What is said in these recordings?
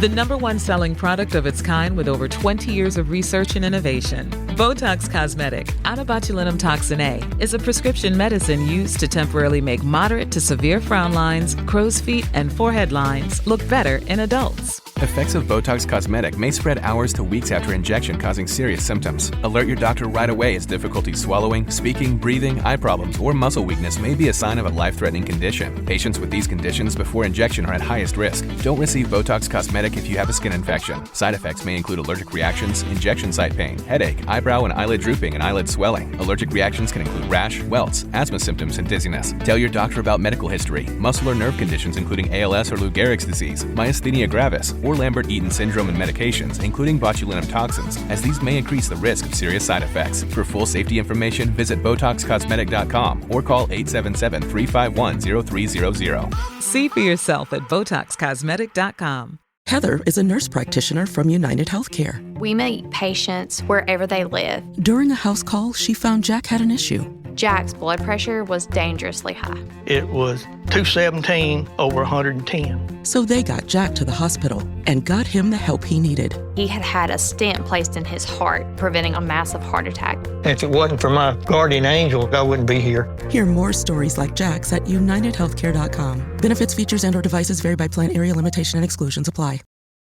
The #1 selling product of its kind with over 20 years of research and innovation. Botox Cosmetic, out of botulinum toxin A, is a prescription medicine used to temporarily make moderate to severe frown lines, crow's feet, and forehead lines look better in adults. Effects of Botox Cosmetic may spread hours to weeks after injection, causing serious symptoms. Alert your doctor right away as difficulty swallowing, speaking, breathing, eye problems, or muscle weakness may be a sign of a life-threatening condition. Patients with these conditions before injection are at highest risk. Don't receive Botox Cosmetic if you have a skin infection. Side effects may include allergic reactions, injection site pain, headache, eyebrow and eyelid drooping, and eyelid swelling. Allergic reactions can include rash, welts, asthma symptoms, and dizziness. Tell your doctor about medical history, muscle or nerve conditions including ALS or Lou Gehrig's disease, myasthenia gravis, or Lambert-Eaton syndrome, and medications, including botulinum toxins, as these may increase the risk of serious side effects. For full safety information, visit BotoxCosmetic.com or call 877-351-0300. See for yourself at BotoxCosmetic.com. Heather is a nurse practitioner from United Healthcare. We meet patients wherever they live. During a house call, she found Jack had an issue. Jack's blood pressure was dangerously high. It was 217 over 110. So they got Jack to the hospital and got him the help he needed. He had had a stent placed in his heart, preventing a massive heart attack. If it wasn't for my guardian angel, I wouldn't be here. Hear more stories like Jack's at UnitedHealthcare.com. Benefits, features, and/or devices vary by plan, area, limitation, and exclusions apply.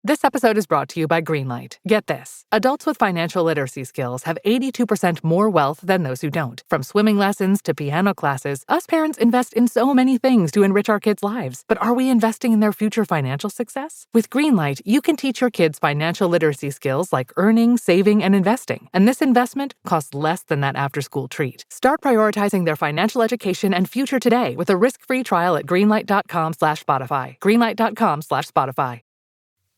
This episode is brought to you by Greenlight. Get this. Adults with financial literacy skills have 82% more wealth than those who don't. From swimming lessons to piano classes, us parents invest in so many things to enrich our kids' lives. But are we investing in their future financial success? With Greenlight, you can teach your kids financial literacy skills like earning, saving, and investing. And this investment costs less than that after-school treat. Start prioritizing their financial education and future today with a risk-free trial at greenlight.com/Spotify. Greenlight.com/Spotify.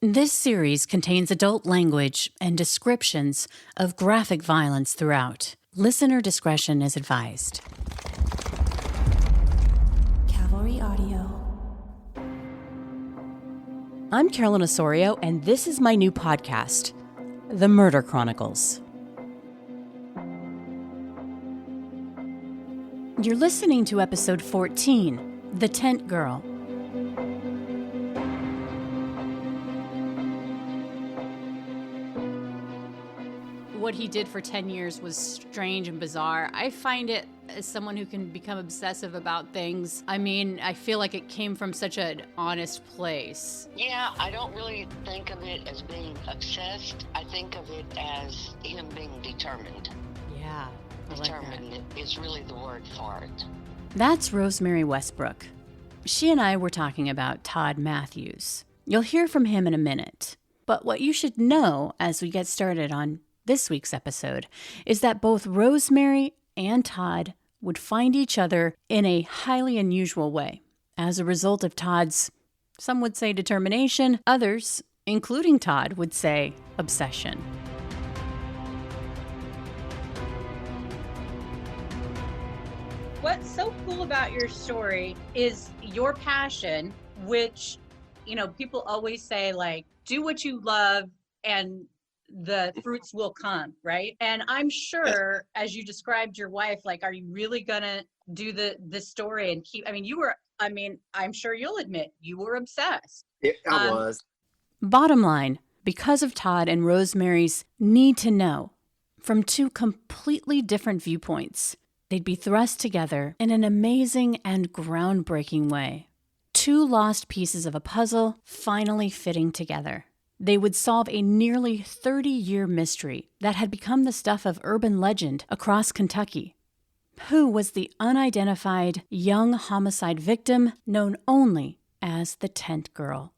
This series contains adult language and descriptions of graphic violence throughout. Listener discretion is advised. Cavalry Audio. I'm Carolyn Osorio, and this is my new podcast, The Murder Chronicles. You're listening to episode 14, The Tent Girl. What he did for 10 years was strange and bizarre. I find it, as someone who can become obsessive about things, I mean, I feel like it came from such an honest place. Yeah, I don't really think of it as being obsessed. I think of it as him being determined. Yeah, I like determined that. is really the word for it. That's Rosemary Westbrook. She and I were talking about Todd Matthews. You'll hear from him in a minute. But what you should know as we get started on this week's episode is that both Rosemary and Todd would find each other in a highly unusual way as a result of Todd's, some would say determination, others, including Todd, would say obsession. What's so cool about your story is your passion, which, you know, people always say, like, do what you love and the fruits will come, right? And I'm sure, as you described your wife, like, are you really gonna do the story and keep, I'm sure you'll admit you were obsessed. I was. Bottom line, because of Todd and Rosemary's need to know, from two completely different viewpoints, they'd be thrust together in an amazing and groundbreaking way. Two lost pieces of a puzzle finally fitting together. They would solve a nearly 30-year mystery that had become the stuff of urban legend across Kentucky. Who was the unidentified young homicide victim known only as the Tent Girl?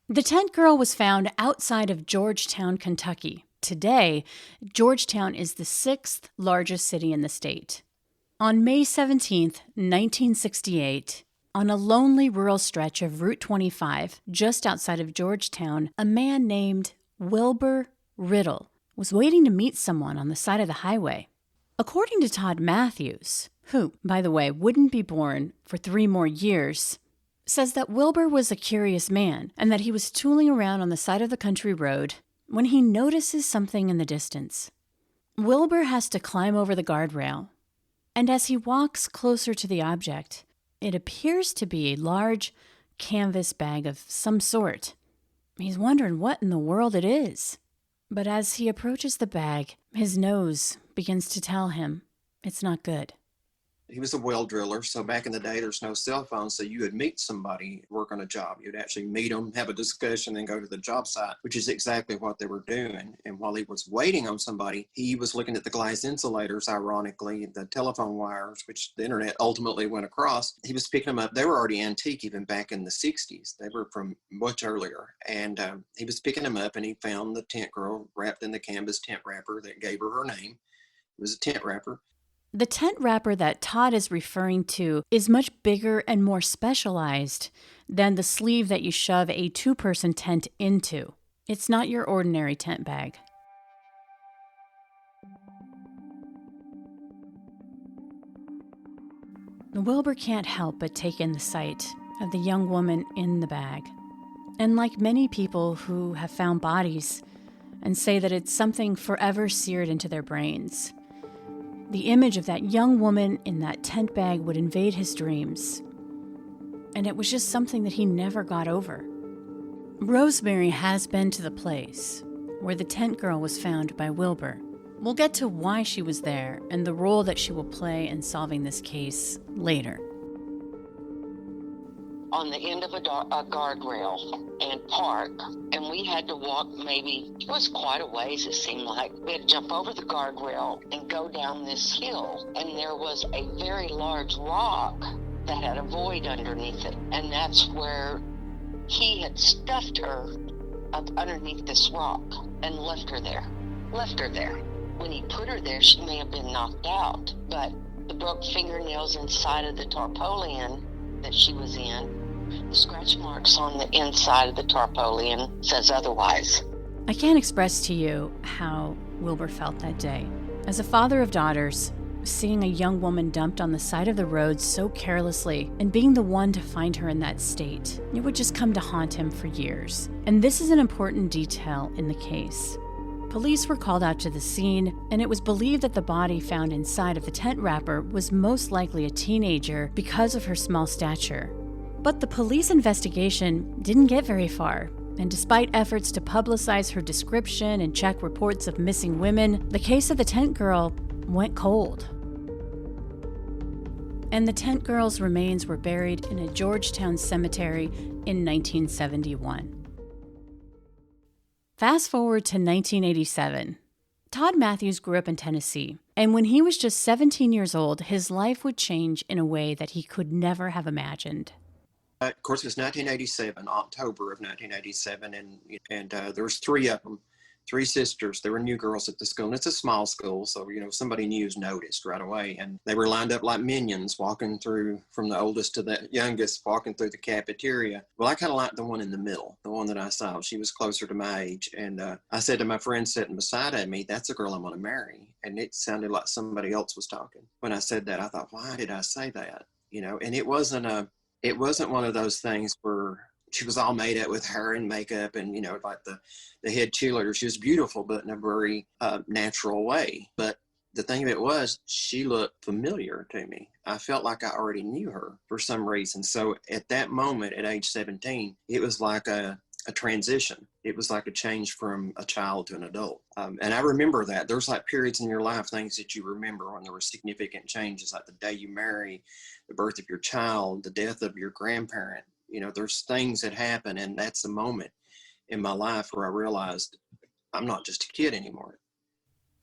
The Tent Girl was found outside of Georgetown, Kentucky. Today, Georgetown is the 6th largest city in the state. On May 17, 1968, on a lonely rural stretch of Route 25, just outside of Georgetown, a man named Wilbur Riddle was waiting to meet someone on the side of the highway. According to Todd Matthews, who, by the way, wouldn't be born for 3 more years, says that Wilbur was a curious man and that he was tooling around on the side of the country road when he notices something in the distance. Wilbur has to climb over the guardrail, and as he walks closer to the object, it appears to be a large, canvas bag of some sort. He's wondering what in the world it is. But as he approaches the bag, his nose begins to tell him it's not good. He was a well driller, so back in the day, there's no cell phone, so you would meet somebody, work on a job. You'd actually meet them, have a discussion, and go to the job site, which is exactly what they were doing. And while he was waiting on somebody, he was looking at the glass insulators, ironically, the telephone wires, which the internet ultimately went across. He was picking them up. They were already antique even back in the 60s. They were from much earlier. And he was picking them up, and he found the tent girl wrapped in the canvas tent wrapper that gave her her name. It was a tent wrapper. The tent wrapper that Todd is referring to is much bigger and more specialized than the sleeve that you shove a two-person tent into. It's not your ordinary tent bag. Wilbur can't help but take in the sight of the young woman in the bag. And like many people who have found bodies and say that it's something forever seared into their brains, the image of that young woman in that tent bag would invade his dreams. And it was just something that he never got over. Rosemary has been to the place where the tent girl was found by Wilbur. We'll get to why she was there and the role that she will play in solving this case later. On the end of a guardrail and park, and we had to walk maybe, it was quite a ways it seemed like. We had to jump over the guardrail and go down this hill, and there was a very large rock that had a void underneath it, and that's where he had stuffed her up underneath this rock and left her there. When he put her there, she may have been knocked out, but the broke fingernails inside of the tarpaulin that she was in, the scratch marks on the inside of the tarpaulin says otherwise. I can't express to you how Wilbur felt that day. As a father of daughters, seeing a young woman dumped on the side of the road so carelessly and being the one to find her in that state, it would just come to haunt him for years. And this is an important detail in the case. Police were called out to the scene, and it was believed that the body found inside of the tent wrapper was most likely a teenager because of her small stature. But the police investigation didn't get very far, and despite efforts to publicize her description and check reports of missing women, the case of the tent girl went cold. And the tent girl's remains were buried in a Georgetown cemetery in 1971. Fast forward to 1987. Todd Matthews grew up in Tennessee, and when he was just 17 years old, his life would change in a way that he could never have imagined. Of course, it was 1987, October of 1987, and there was three of them, three sisters. They were new girls at the school, and it's a small school, so, somebody new is noticed right away. And they were lined up like minions, walking through, from the oldest to the youngest, walking through the cafeteria. Well, I kind of liked the one in the middle, the one that I saw. She was closer to my age, and I said to my friend sitting beside me, that's a girl I'm going to marry. And it sounded like somebody else was talking. When I said that, I thought, why did I say that? And it wasn't one of those things where she was all made up with hair and makeup and, like the head cheerleader. She was beautiful, but in a very natural way. But the thing of it was, she looked familiar to me. I felt like I already knew her for some reason. So at that moment, at age 17, it was like a transition. It was like a change from a child to an adult. And I remember that. There's like periods in your life, things that you remember when there were significant changes, like the day you marry, the birth of your child, the death of your grandparent. There's things that happen, and that's the moment in my life where I realized I'm not just a kid anymore.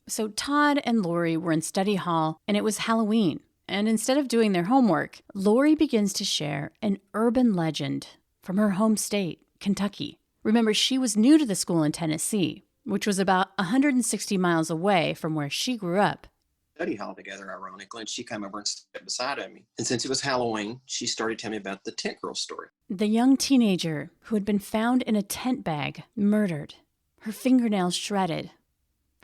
So Todd and Lori were in study hall, and it was Halloween. And instead of doing their homework, Lori begins to share an urban legend from her home state, Kentucky. Remember, she was new to the school in Tennessee, which was about 160 miles away from where she grew up. Study hall together, ironically, and she came over and sat beside me. And since it was Halloween, she started telling me about the tent girl story. The young teenager who had been found in a tent bag, murdered, her fingernails shredded,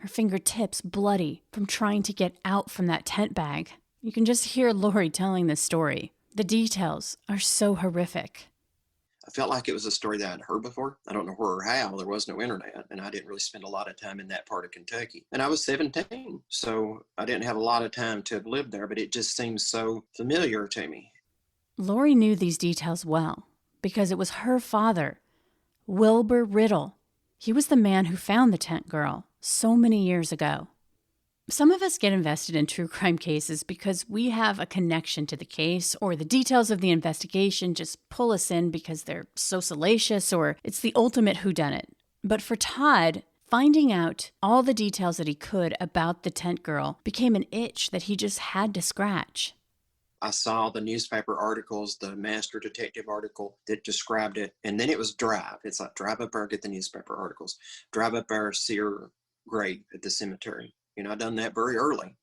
her fingertips bloody from trying to get out from that tent bag. You can just hear Lori telling this story. The details are so horrific. I felt like it was a story that I'd heard before. I don't know where or how. There was no internet, and I didn't really spend a lot of time in that part of Kentucky. And I was 17, so I didn't have a lot of time to have lived there, but it just seemed so familiar to me. Lori knew these details well because it was her father, Wilbur Riddle. He was the man who found the tent girl so many years ago. Some of us get invested in true crime cases because we have a connection to the case, or the details of the investigation just pull us in because they're so salacious, or it's the ultimate whodunit. But for Todd, finding out all the details that he could about the tent girl became an itch that he just had to scratch. I saw the newspaper articles, the master detective article that described it, and then it was drive. It's like drive up there, get the newspaper articles. Drive up there, see her grave at the cemetery. I done that very early.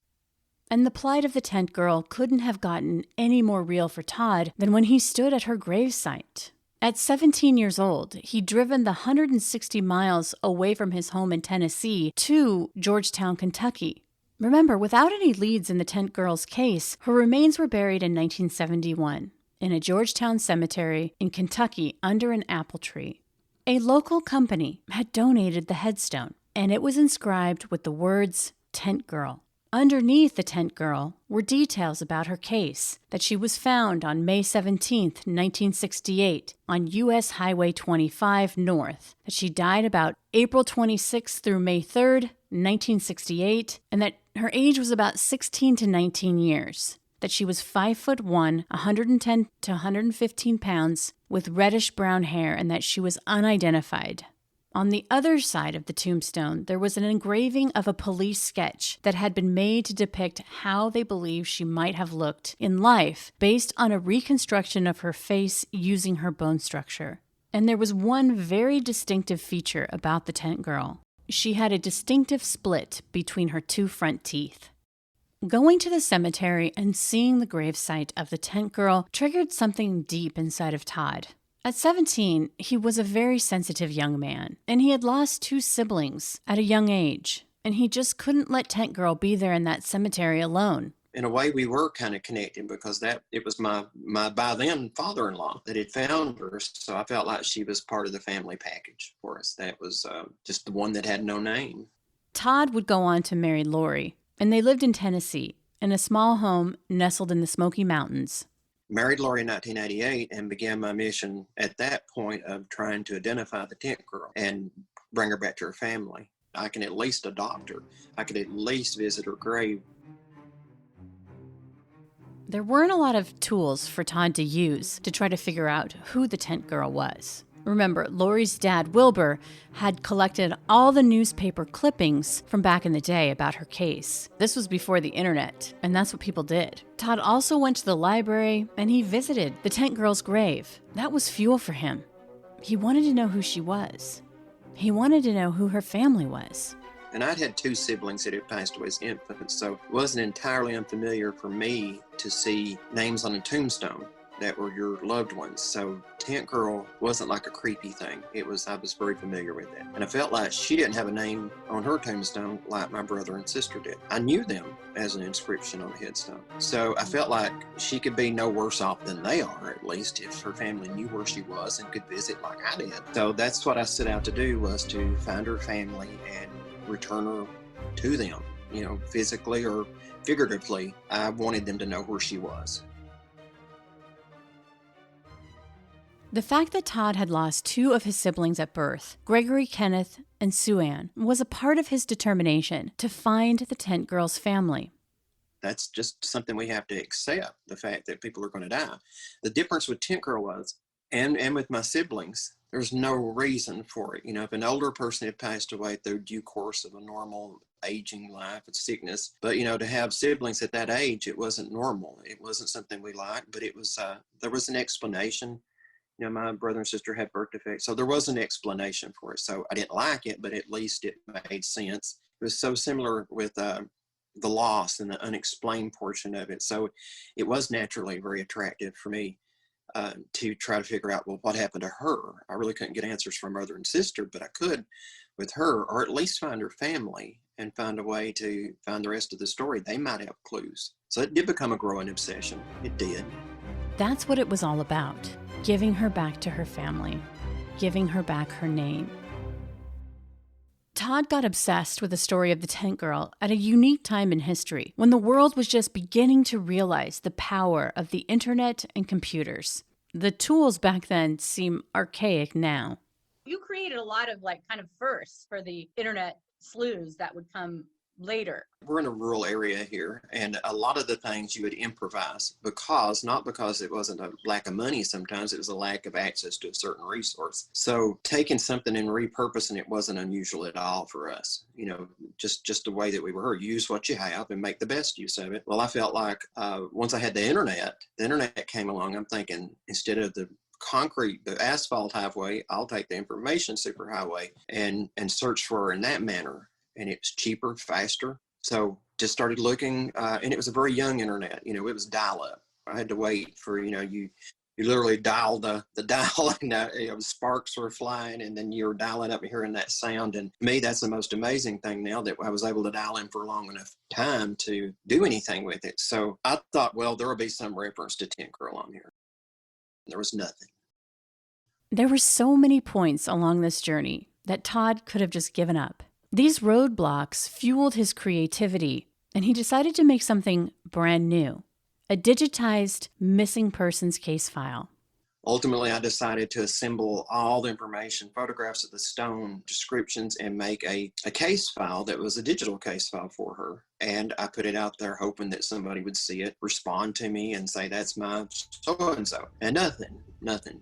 And the plight of the tent girl couldn't have gotten any more real for Todd than when he stood at her gravesite. At 17 years old, he'd driven the 160 miles away from his home in Tennessee to Georgetown, Kentucky. Remember, without any leads in the tent girl's case, her remains were buried in 1971 in a Georgetown cemetery in Kentucky under an apple tree. A local company had donated the headstone, and it was inscribed with the words, "Tent Girl." Underneath the tent girl were details about her case, that she was found on May 17th, 1968, on U.S. Highway 25 North, that she died about April 26th through May 3rd, 1968, and that her age was about 16 to 19 years, that she was 5'1", 110 to 115 pounds, with reddish-brown hair, and that she was unidentified. On the other side of the tombstone, there was an engraving of a police sketch that had been made to depict how they believe she might have looked in life, based on a reconstruction of her face using her bone structure. And there was one very distinctive feature about the tent girl. She had a distinctive split between her two front teeth. Going to the cemetery and seeing the gravesite of the tent girl triggered something deep inside of Todd. At 17, he was a very sensitive young man, and he had lost 2 siblings at a young age, and he just couldn't let Tent Girl be there in that cemetery alone. In a way, we were kind of connected because it was my by then father-in-law that had found her, so I felt like she was part of the family package for us. That was just the one that had no name. Todd would go on to marry Lori, and they lived in Tennessee, in a small home nestled in the Smoky Mountains. Married Lori in 1988 and began my mission at that point of trying to identify the tent girl and bring her back to her family. I can at least adopt her. I could at least visit her grave. There weren't a lot of tools for Todd to use to try to figure out who the tent girl was. Remember, Lori's dad, Wilbur, had collected all the newspaper clippings from back in the day about her case. This was before the internet, and that's what people did. Todd also went to the library, and he visited the tent girl's grave. That was fuel for him. He wanted to know who she was. He wanted to know who her family was. And I'd had 2 siblings that had passed away as infants, so it wasn't entirely unfamiliar for me to see names on a tombstone that were your loved ones. So tent girl wasn't like a creepy thing. I was very familiar with it. And I felt like she didn't have a name on her tombstone like my brother and sister did. I knew them as an inscription on a headstone. So I felt like she could be no worse off than they are, at least, if her family knew where she was and could visit like I did. So that's what I set out to do, was to find her family and return her to them, physically or figuratively. I wanted them to know where she was. The fact that Todd had lost 2 of his siblings at birth, Gregory Kenneth and Sue Ann, was a part of his determination to find the tent girl's family. That's just something we have to accept, the fact that people are going to die. The difference with tent girl was, and with my siblings, there's no reason for it. If an older person had passed away through due course of a normal aging life and sickness, but to have siblings at that age, it wasn't normal. It wasn't something we liked, but it was there was an explanation. My brother and sister had birth defects, so there was an explanation for it. So I didn't like it, but at least it made sense. It was so similar with the loss and the unexplained portion of it. So it was naturally very attractive for me to try to figure out, well, what happened to her? I really couldn't get answers from mother and sister, but I could with her, or at least find her family and find a way to find the rest of the story. They might have clues. So it did become a growing obsession. It did. That's what it was all about. Giving her back to her family, giving her back her name. Todd got obsessed with the story of the tent girl at a unique time in history, when the world was just beginning to realize the power of the internet and computers. The tools back then seem archaic now. You created a lot of kind of firsts for the internet sleuths that would come later. We're in a rural area here, and a lot of the things you would improvise not because it wasn't a lack of money. Sometimes it was a lack of access to a certain resource. So taking something and repurposing it wasn't unusual at all for us. Just the way that we were, use what you have and make the best use of it. Well, I felt like once I had the internet came along. I'm thinking, instead of the asphalt highway, I'll take the information superhighway and search for her in that manner. And it's cheaper, faster. So just started looking, and it was a very young internet. It was dial-up. I had to wait for, you literally dial the dial, and sparks were flying, and then you were dialing up and hearing that sound. And to me, that's the most amazing thing now, that I was able to dial in for long enough time to do anything with it. So I thought, well, there will be some reference to Tent Girl on here. There was nothing. There were so many points along this journey that Todd could have just given up. These roadblocks fueled his creativity, and he decided to make something brand new, a digitized missing persons case file. Ultimately, I decided to assemble all the information, photographs of the stone, descriptions, and make a case file that was a digital case file for her. And I put it out there hoping that somebody would see it, respond to me, and say, that's my so-and-so. And nothing.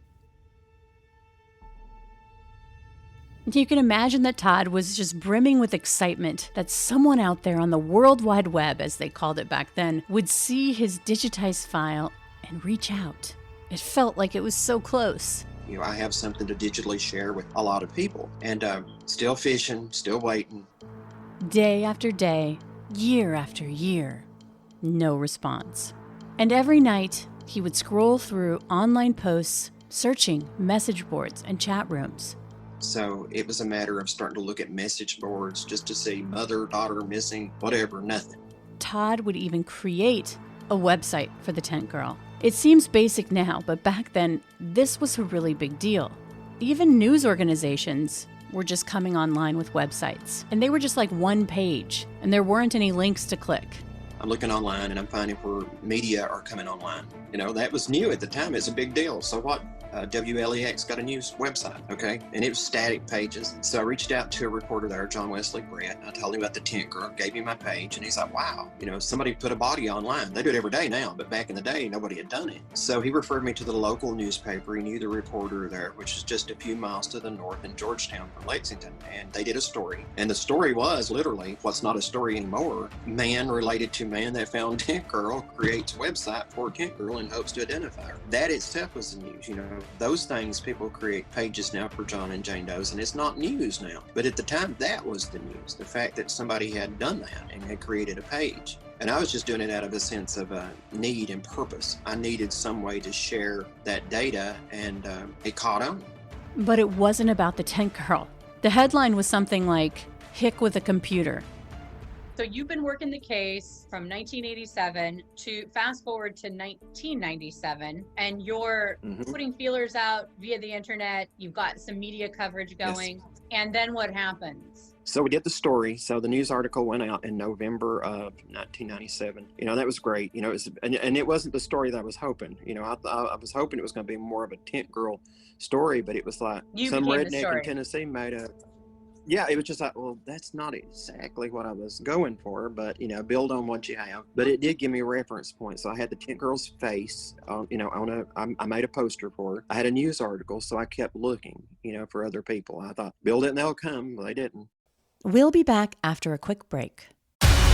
You can imagine that Todd was just brimming with excitement that someone out there on the World Wide Web, as they called it back then, would see his digitized file and reach out. It felt like it was so close. I have something to digitally share with a lot of people. And still fishing, still waiting. Day after day, year after year, no response. And every night, he would scroll through online posts, searching message boards and chat rooms. So it was a matter of starting to look at message boards just to see mother, daughter, missing, whatever, nothing. Todd would even create a website for the Tent Girl. It seems basic now, but back then, this was a really big deal. Even news organizations were just coming online with websites, and they were just like one page, and there weren't any links to click. I'm looking online and I'm finding where media are coming online. That was new at the time. It's a big deal. So what? WLEX got a news website, okay? And it was static pages. So I reached out to a reporter there, John Wesley Brett, and I told him about the Tent Girl, gave him my page, and he's like, wow, somebody put a body online. They do it every day now, but back in the day, nobody had done it. So he referred me to the local newspaper. He knew the reporter there, which is just a few miles to the north in Georgetown from Lexington, and they did a story. And the story was literally, what's not a story anymore, man related to man that found Tent Girl creates website for Tent Girl and hopes to identify her. That itself was the news, Those things, people create pages now for John and Jane Does, and it's not news now. But at the time, that was the news, the fact that somebody had done that and had created a page. And I was just doing it out of a sense of need and purpose. I needed some way to share that data, and it caught on. But it wasn't about the Tent Girl. The headline was something like, Hick with a computer. So you've been working the case from 1987 to fast forward to 1997, and you're putting feelers out via the internet. You've got some media coverage going. Yes. And then what happens? So we did the story. So the news article went out in November of 1997. That was great. It was, and it wasn't the story that I was hoping. I was hoping it was going to be more of a Tent Girl story, but it was like some redneck in Tennessee made a. Yeah, it was just like, well, that's not exactly what I was going for, but, build on what you have. But it did give me a reference point. So I had the Tent Girl's face, I made a poster for her. I had a news article, so I kept looking, for other people. I thought, build it and they'll come. Well, they didn't. We'll be back after a quick break.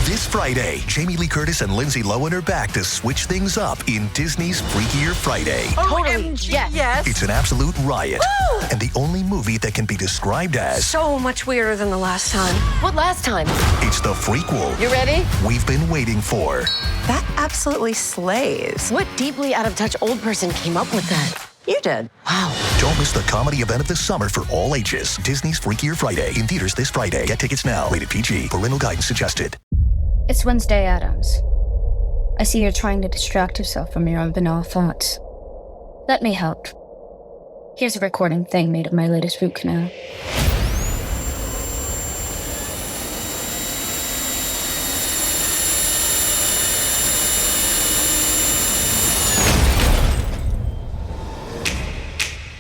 This Friday, Jamie Lee Curtis and Lindsay Lohan are back to switch things up in Disney's Freakier Friday. OMG, yes. It's an absolute riot. Woo! And the only movie that can be described as so much weirder than the last time. What last time? It's the Freakwool. You ready? We've been waiting for. That absolutely slays. What deeply out-of-touch old person came up with that? You did. Wow. Don't miss the comedy event of the summer for all ages. Disney's Freakier Friday. In theaters this Friday. Get tickets now. Rated PG. Parental guidance suggested. It's Wednesday Addams. I see you're trying to distract yourself from your own banal thoughts. Let me help. Here's a recording thing made of my latest root canal.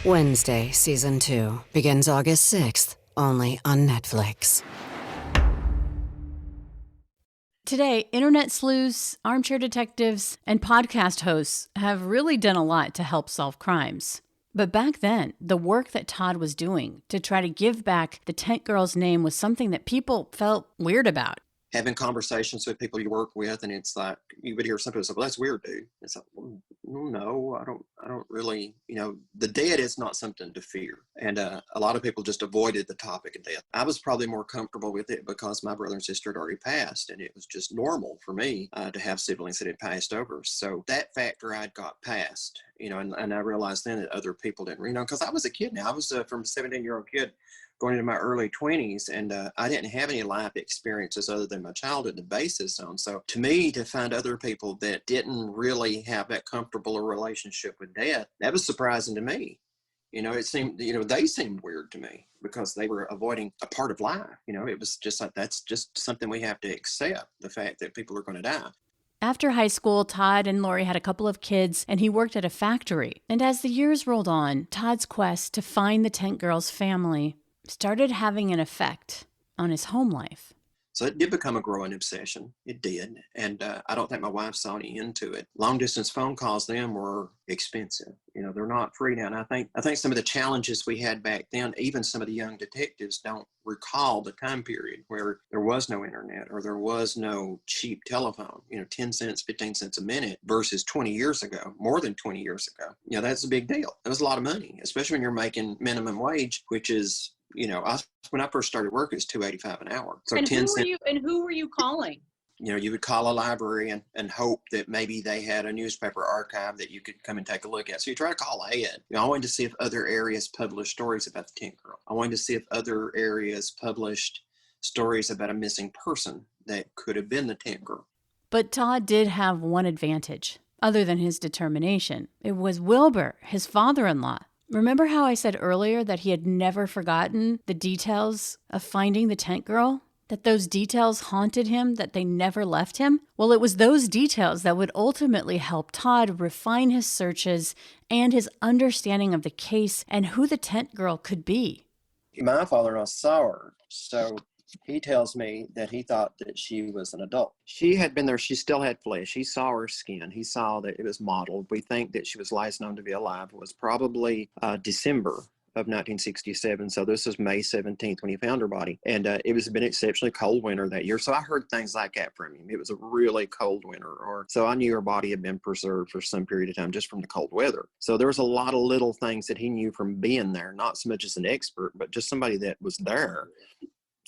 Wednesday, Season 2, begins August 6th, only on Netflix. Today, internet sleuths, armchair detectives, and podcast hosts have really done a lot to help solve crimes. But back then, the work that Todd was doing to try to give back the tent girl's name was something that people felt weird about. Having conversations with people you work with, and it's like, you would hear somebody say, well, that's weird, dude. It's like, well, no, I don't really, the dead is not something to fear. And a lot of people just avoided the topic of death. I was probably more comfortable with it because my brother and sister had already passed, and it was just normal for me to have siblings that had passed over. So that factor I'd got past, and I realized then that other people didn't, because I was a kid now. I was from a 17-year-old kid going into my early 20s, and I didn't have any life experiences other than my childhood to base this on. So to me, to find other people that didn't really have that comfortable a relationship with death, that was surprising to me. It seemed, they seemed weird to me because they were avoiding a part of life. It was just like, that's just something we have to accept, the fact that people are going to die. After high school, Todd and Lori had a couple of kids, and he worked at a factory. And as the years rolled on, Todd's quest to find the tent girl's family started having an effect on his home life. So it did become a growing obsession. It did. And I don't think my wife saw any into it. Long distance phone calls then were expensive. They're not free now. And I think some of the challenges we had back then, even some of the young detectives don't recall the time period where there was no internet or there was no cheap telephone, 10 cents, 15 cents a minute versus 20 years ago, more than 20 years ago. That's a big deal. That was a lot of money, especially when you're making minimum wage, which is, when I first started work, it was $2.85 an hour. So and 10 who were you calling? You would call a library and hope that maybe they had a newspaper archive that you could come and take a look at. So you try to call ahead. I wanted to see if other areas published stories about the tent girl. I wanted to see if other areas published stories about a missing person that could have been the tent girl. But Todd did have one advantage, other than his determination. It was Wilbur, his father-in-law. Remember how I said earlier that he had never forgotten the details of finding the tent girl? That those details haunted him, that they never left him? Well, it was those details that would ultimately help Todd refine his searches and his understanding of the case and who the tent girl could be. My father-in-law saw her, so he tells me that he thought that she was an adult. She had been there. She still had flesh. He saw her skin. He saw that it was mottled. We think that she was last known to be alive. It was probably December of 1967. So this is May 17th when he found her body. And it was been exceptionally cold winter that year. So I heard things like that from him. It was a really cold winter. So I knew her body had been preserved for some period of time just from the cold weather. So there was a lot of little things that he knew from being there, not so much as an expert, but just somebody that was there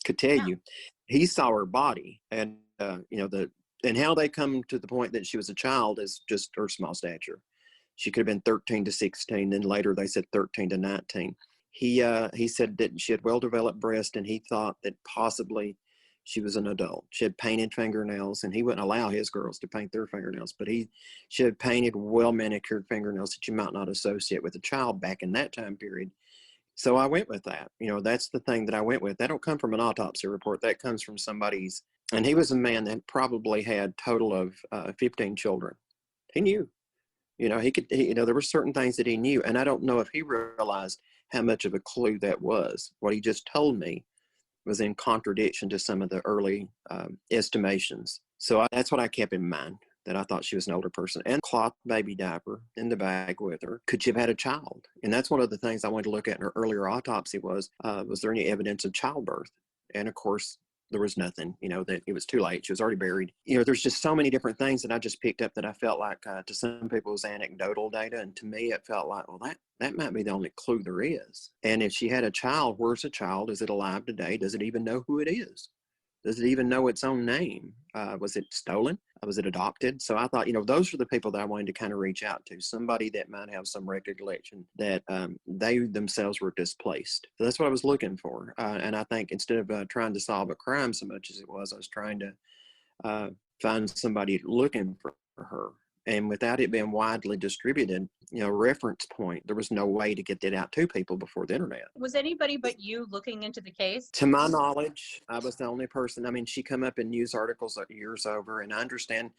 could tell you. He saw her body, and and how they come to the point that she was a child is just her small stature. She could have been 13 to 16, then later they said 13 to 19. He said that she had well-developed breasts, and he thought that possibly she was an adult. She had painted fingernails, and he wouldn't allow his girls to paint their fingernails, but she had painted well-manicured fingernails that you might not associate with a child back in that time period. So I went with that. That's the thing that I went with. That don't come from an autopsy report. That comes from somebody's. And he was a man that probably had total of 15 children. He knew. There were certain things that he knew. And I don't know if he realized how much of a clue that was. What he just told me was in contradiction to some of the early estimations. So that's what I kept in mind, that I thought she was an older person. And cloth baby diaper in the bag with her. Could she have had a child? And that's one of the things I wanted to look at in her earlier autopsy was there any evidence of childbirth? And of course, there was nothing, that it was too late. She was already buried. There's just so many different things that I just picked up that I felt like to some people was anecdotal data. And to me, it felt like, well, that might be the only clue there is. And if she had a child, where's the child? Is it alive today? Does it even know who it is? Does it even know its own name? Was it stolen? Was it adopted? So I thought, those are the people that I wanted to kind of reach out to, somebody that might have some recollection that they themselves were displaced. So that's what I was looking for. And I think instead of trying to solve a crime so much as I was trying to find somebody looking for her. And without it being widely distributed, reference point, there was no way to get that out to people before the internet. Was anybody but you looking into the case? To my knowledge, I was the only person. I mean, she come up in news articles years over, and I understand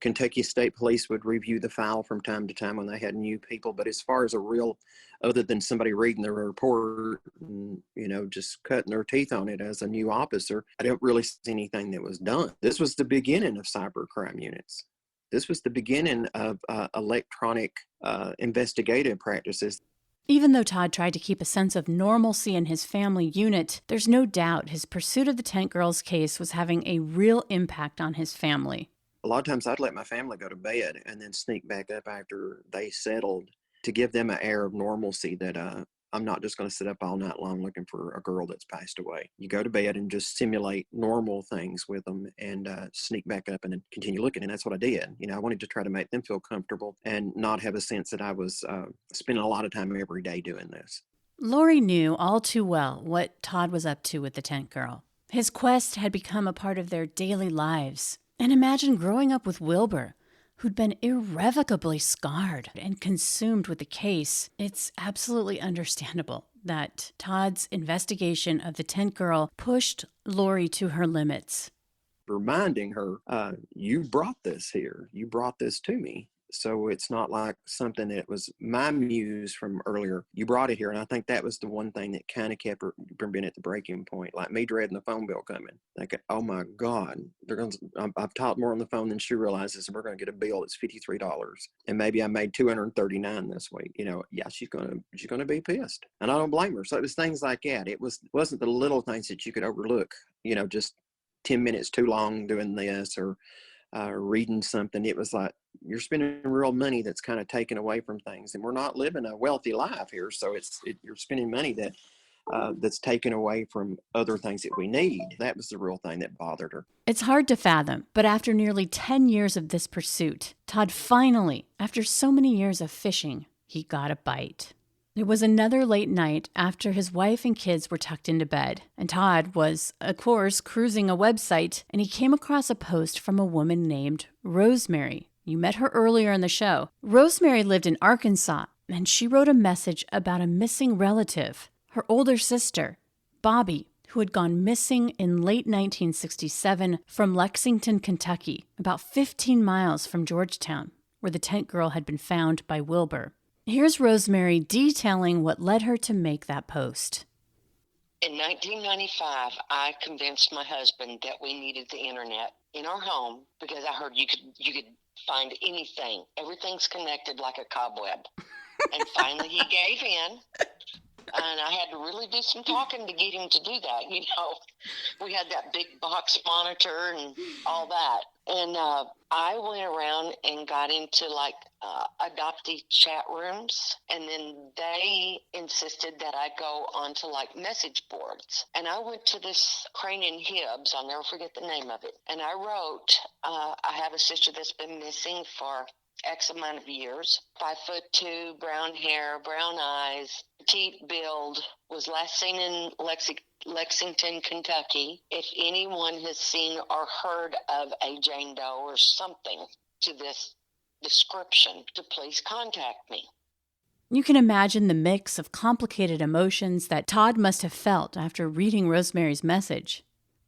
Kentucky State Police would review the file from time to time when they had new people. But as far as other than somebody reading the report and, just cutting their teeth on it as a new officer, I don't really see anything that was done. This was the beginning of cybercrime units. This was the beginning of electronic investigative practices. Even though Todd tried to keep a sense of normalcy in his family unit, there's no doubt his pursuit of the Tent Girls case was having a real impact on his family. A lot of times I'd let my family go to bed and then sneak back up after they settled to give them an air of normalcy that I'm not just going to sit up all night long looking for a girl that's passed away. You go to bed and just simulate normal things with them and sneak back up and then continue looking. And that's what I did. I wanted to try to make them feel comfortable and not have a sense that I was spending a lot of time every day doing this. Lori knew all too well what Todd was up to with the Tent Girl. His quest had become a part of their daily lives. And imagine growing up with Wilbur, who'd been irrevocably scarred and consumed with the case. It's absolutely understandable that Todd's investigation of the Tent Girl pushed Lori to her limits. Reminding her, you brought this here. You brought this to me. So it's not like something that was my muse from earlier. You brought it here. And I think that was the one thing that kind of kept her from being at the breaking point, like me dreading the phone bill coming. Like, oh my God, I've talked more on the phone than she realizes. And we're going to get a bill that's $53. And maybe I made $239 this week. Yeah, she's going to be pissed. And I don't blame her. So it was things like that. Wasn't the little things that you could overlook, just 10 minutes too long doing this or reading something. It was like, you're spending real money that's kind of taken away from things, and we're not living a wealthy life here. So you're spending money that's taken away from other things that we need. That was the real thing that bothered her. It's hard to fathom, but after nearly 10 years of this pursuit, Todd finally, after so many years of fishing, he got a bite. It was another late night after his wife and kids were tucked into bed, and Todd was, of course, cruising a website, and he came across a post from a woman named Rosemary. You met her earlier in the show. Rosemary lived in Arkansas, and she wrote a message about a missing relative, her older sister, Bobby, who had gone missing in late 1967 from Lexington, Kentucky, about 15 miles from Georgetown, where the Tent Girl had been found by Wilbur. Here's Rosemary detailing what led her to make that post. In 1995, I convinced my husband that we needed the internet in our home because I heard you could find anything. Everything's connected like a cobweb. And finally he gave in. And I had to really do some talking to get him to do that. We had that big box monitor and all that. And I went around and got into adoptee chat rooms. And then they insisted that I go onto message boards. And I went to this Crane and Hibbs. I'll never forget the name of it. And I wrote, I have a sister that's been missing for X amount of years, 5'2", brown hair, brown eyes, petite build, was last seen in Lexington, Kentucky. If anyone has seen or heard of a Jane Doe or something to this description, to please contact me. You can imagine the mix of complicated emotions that Todd must have felt after reading Rosemary's message.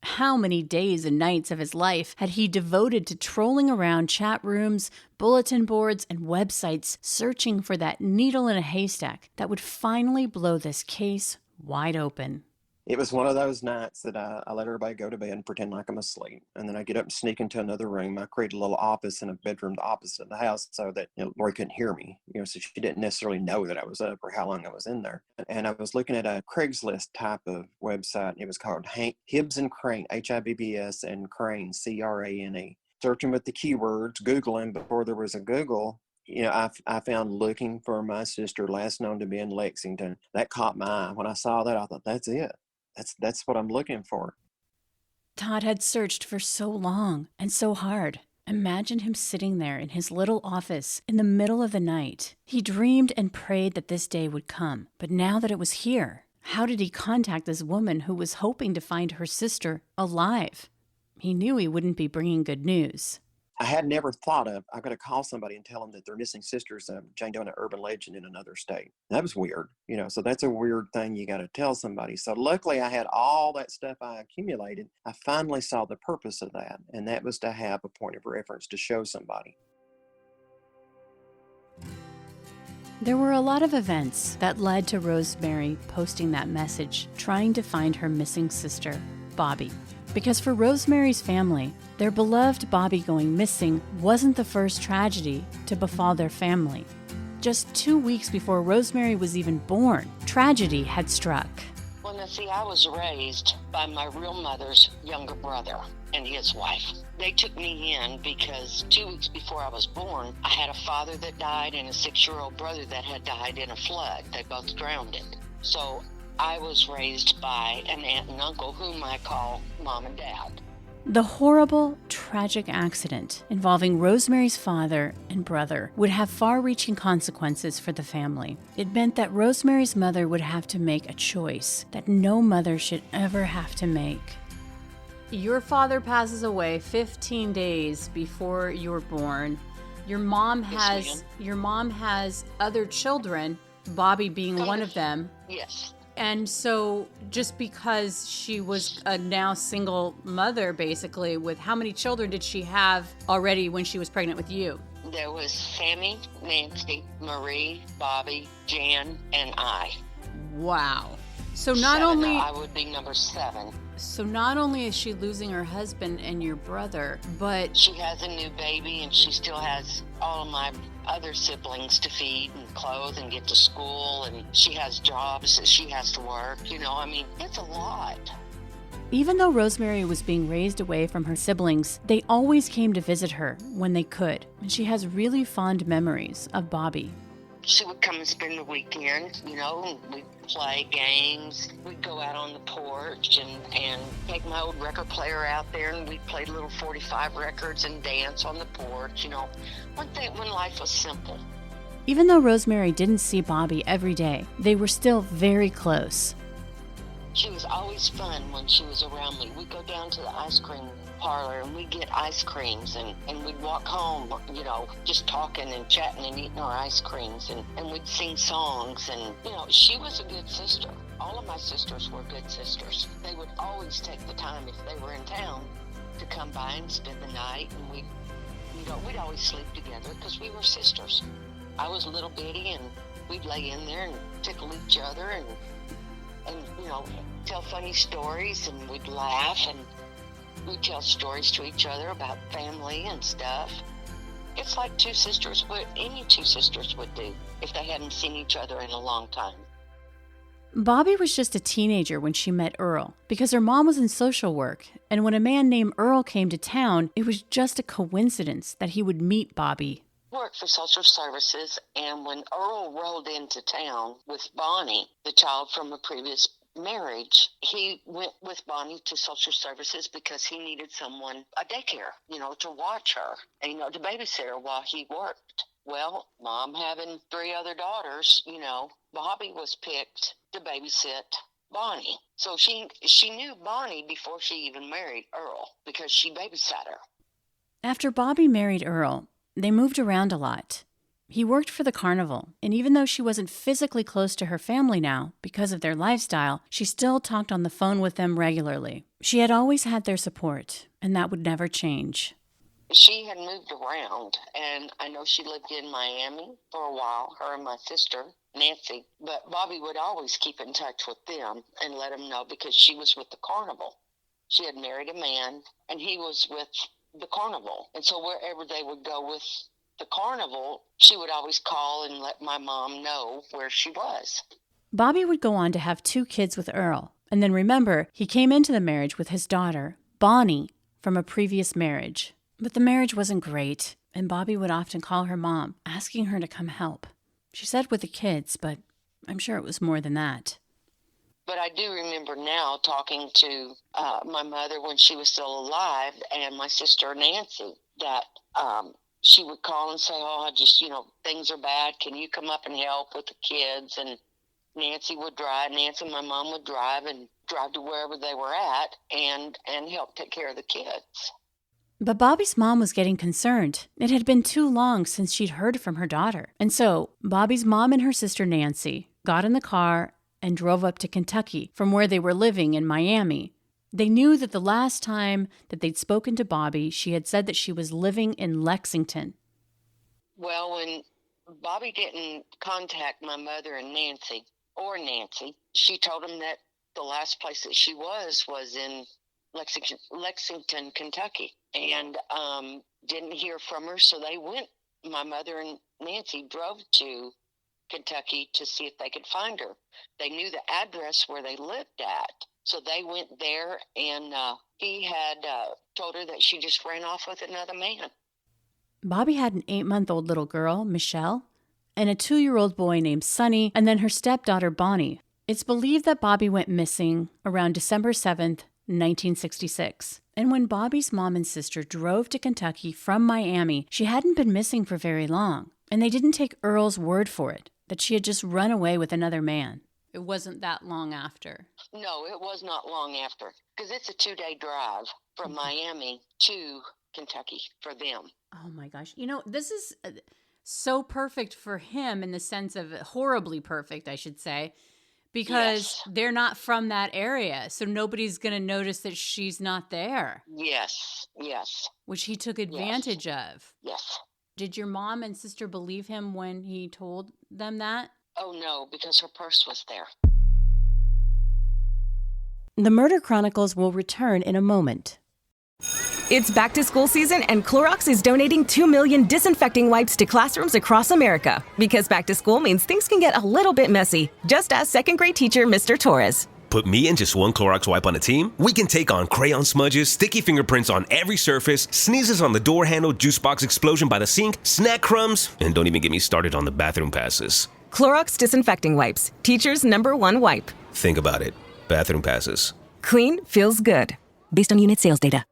How many days and nights of his life had he devoted to trolling around chat rooms, bulletin boards, and websites searching for that needle in a haystack that would finally blow this case wide open? It was one of those nights that I let everybody go to bed and pretend like I'm asleep. And then I get up and sneak into another room. I created a little office in a bedroom opposite the house so that Lori couldn't hear me. So she didn't necessarily know that I was up or how long I was in there. And I was looking at a Craigslist type of website. It was called Hibbs and Crane, Hibbs and Crane, Crane. Searching with the keywords, Googling before there was a Google. I found looking for my sister last known to be in Lexington. That caught my eye. When I saw that, I thought, that's it. That's what I'm looking for. Todd had searched for so long and so hard. Imagine him sitting there in his little office in the middle of the night. He dreamed and prayed that this day would come. But now that it was here, how did he contact this woman who was hoping to find her sister alive? He knew he wouldn't be bringing good news. I had never thought of, I got to call somebody and tell them that their missing sister's Jane Doe, an urban legend in another state. That was weird, so that's a weird thing you got to tell somebody. So luckily I had all that stuff I accumulated. I finally saw the purpose of that, and that was to have a point of reference to show somebody. There were a lot of events that led to Rosemary posting that message, trying to find her missing sister, Bobby. Because for Rosemary's family, their beloved Bobby going missing wasn't the first tragedy to befall their family. Just 2 weeks before Rosemary was even born, tragedy had struck. Well, now see, I was raised by my real mother's younger brother and his wife. They took me in because 2 weeks before I was born, I had a father that died and a 6-year-old brother that had died in a flood. They both drowned. So I was raised by an aunt and uncle whom I call Mom and Dad. The horrible, tragic accident involving Rosemary's father and brother would have far-reaching consequences for the family. It meant that Rosemary's mother would have to make a choice that no mother should ever have to make. Your father passes away 15 days before you were born. Your mom has other children, Bobby being one of them. Yes. And so just because she was a now single mother, basically, with how many children did she have already when she was pregnant with you? There was Sammy, Nancy, Marie, Bobby, Jan, and I. Wow. So I would be number 7. So not only is she losing her husband and your brother, but she has a new baby, and she still has all of my other siblings to feed and clothe and get to school, and she has jobs that she has to work. It's a lot. Even though Rosemary was being raised away from her siblings, they always came to visit her when they could, and she has really fond memories of Bobby. She would come and spend the weekend, and we'd play games. We'd go out on the porch and take my old record player out there, and we'd play little 45 records and dance on the porch, when life was simple. Even though Rosemary didn't see Bobby every day, they were still very close. She was always fun when she was around me. We'd go down to the ice cream parlor and we'd get ice creams, and we'd walk home, just talking and chatting and eating our ice creams, and we'd sing songs, and, she was a good sister. All of my sisters were good sisters. They would always take the time, if they were in town, to come by and spend the night, and we'd always sleep together because we were sisters. I was little bitty, and we'd lay in there and tickle each other and tell funny stories, and we'd laugh, and we'd tell stories to each other about family and stuff. It's like any two sisters would do if they hadn't seen each other in a long time. Bobby was just a teenager when she met Earl, because her mom was in social work, and when a man named Earl came to town, it was just a coincidence that he would meet Bobby. Worked for social services, and when Earl rolled into town with Bonnie, the child from a previous marriage, he went with Bonnie to social services because he needed someone, a daycare, to watch her and, to babysit her while he worked. Well, Mom having 3 other daughters, Bobby was picked to babysit Bonnie. So she knew Bonnie before she even married Earl because she babysat her. After Bobby married Earl, they moved around a lot. He worked for the carnival, and even though she wasn't physically close to her family now because of their lifestyle, she still talked on the phone with them regularly. She had always had their support, and that would never change. She had moved around, and I know she lived in Miami for a while, her and my sister, Nancy, but Bobby would always keep in touch with them and let them know because she was with the carnival. She had married a man, and he was with the carnival, and so wherever they would go with the carnival, she would always call and let my mom know where she was. Bobby would go on to have 2 kids with Earl, and then remember, he came into the marriage with his daughter, Bonnie, from a previous marriage. But the marriage wasn't great, and Bobby would often call her mom, asking her to come help. She said with the kids, but I'm sure it was more than that. But I do remember now talking to my mother when she was still alive, and my sister Nancy, that she would call and say, things are bad. Can you come up and help with the kids? And Nancy and my mom would drive to wherever they were at and help take care of the kids. But Bobby's mom was getting concerned. It had been too long since she'd heard from her daughter. And so Bobby's mom and her sister Nancy got in the car and drove up to Kentucky from where they were living in Miami. They knew that the last time that they'd spoken to Bobby, she had said that she was living in Lexington. Well, when Bobby didn't contact my mother and Nancy, she told him that the last place that she was in Lexington, Kentucky, and didn't hear from her. So my mother and Nancy drove to Kentucky to see if they could find her. They knew the address where they lived at. So they went there, and he had told her that she just ran off with another man. Bobby had an 8-month-old little girl, Michelle, and a 2-year-old boy named Sonny, and then her stepdaughter, Bonnie. It's believed that Bobby went missing around December 7th, 1966. And when Bobby's mom and sister drove to Kentucky from Miami, she hadn't been missing for very long. And they didn't take Earl's word for it, that she had just run away with another man. It wasn't that long after. No, it was not long after, because it's a 2-day drive from Miami to Kentucky for them. Oh my gosh. This is so perfect for him in the sense of horribly perfect, I should say, because they're not from that area. So nobody's going to notice that she's not there. Yes. Which he took advantage of. Yes. Did your mom and sister believe him when he told them that? Oh, no, because her purse was there. The Murder Chronicles will return in a moment. It's back to school season, and Clorox is donating 2 million disinfecting wipes to classrooms across America. Because back to school means things can get a little bit messy. Just ask second grade teacher Mr. Torres. Put me and just one Clorox wipe on a team, we can take on crayon smudges, sticky fingerprints on every surface, sneezes on the door handle, juice box explosion by the sink, snack crumbs, and don't even get me started on the bathroom passes. Clorox disinfecting wipes. Teacher's #1 wipe. Think about it. Bathroom passes. Clean feels good. Based on unit sales data.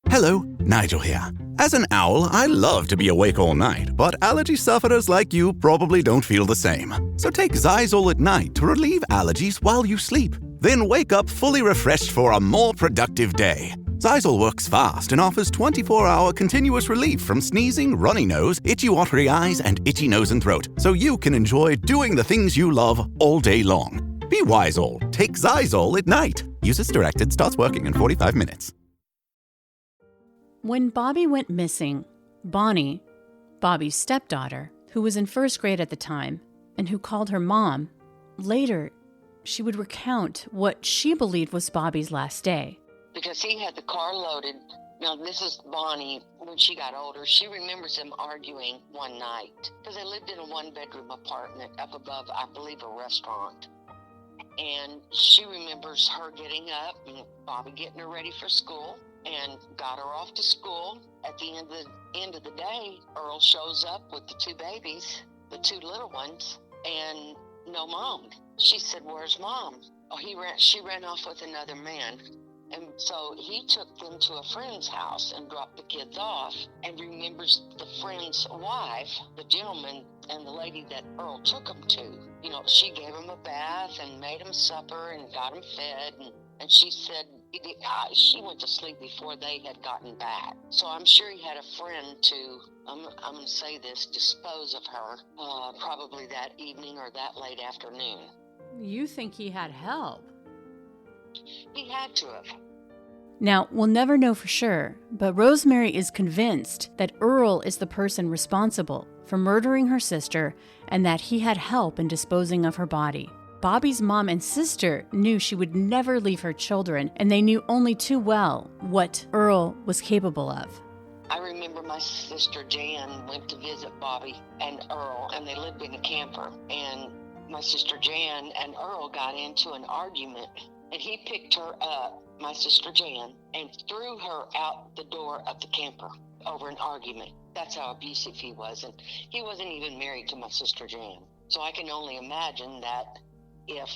Hello, Nigel here. As an owl, I love to be awake all night, but allergy sufferers like you probably don't feel the same. So take Zysol at night to relieve allergies while you sleep. Then wake up fully refreshed for a more productive day. Zysol works fast and offers 24-hour continuous relief from sneezing, runny nose, itchy watery eyes, and itchy nose and throat, so you can enjoy doing the things you love all day long. Be Wisol. Take Zysol at night. Use as directed. Starts working in 45 minutes. When Bobby went missing, Bonnie, Bobby's stepdaughter, who was in 1st grade at the time, and who called her mom, later she would recount what she believed was Bobby's last day. Because he had the car loaded. Now, this is Bonnie. When she got older, she remembers them arguing one night. Because they lived in a 1-bedroom apartment up above, I believe, a restaurant. And she remembers her getting up and Bobby getting her ready for school and got her off to school. At the end of the day, Earl shows up with the 2 babies, the 2 little ones, and no mom. She said, "Where's mom?" Oh, she ran off with another man. And so he took them to a friend's house and dropped the kids off, and remembers the friend's wife, the gentleman and the lady that Earl took them to. She gave him a bath and made him supper and got him fed. And she said she went to sleep before they had gotten back. So I'm sure he had a friend to, I'm going to say this, dispose of her probably that evening or that late afternoon. You think he had help? He had to have. Now, we'll never know for sure, but Rosemary is convinced that Earl is the person responsible for murdering her sister and that he had help in disposing of her body. Bobby's mom and sister knew she would never leave her children, and they knew only too well what Earl was capable of. I remember my sister Jan went to visit Bobby and Earl, and they lived in a camper. And my sister Jan and Earl got into an argument, and he picked her up, my sister Jan, and threw her out the door of the camper over an argument. That's how abusive he was. And he wasn't even married to my sister Jan. So I can only imagine that if